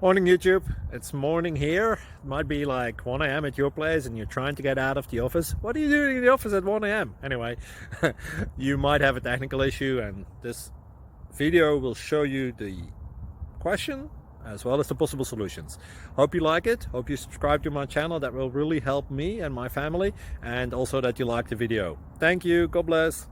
Morning YouTube, it's morning here. It might be like 1 a.m. at your place and you're trying to get out of the office. What are you doing in the office at 1 a.m? Anyway, you might have a technical issue and this video will show you the question as well as the possible solutions. Hope you like it, hope you subscribe to my channel. That will really help me and my family, and also that you like the video. Thank you, God bless.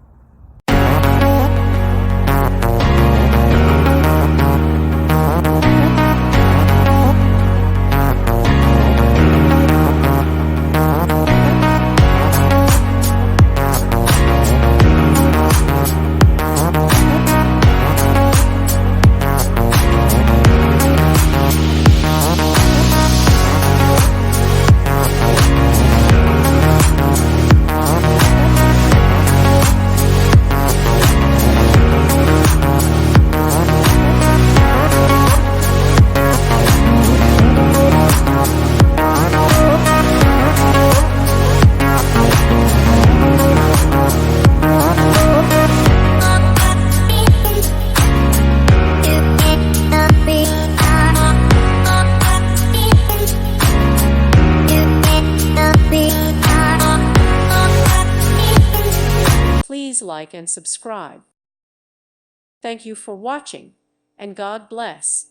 Please like and subscribe. Thank you for watching, and God bless.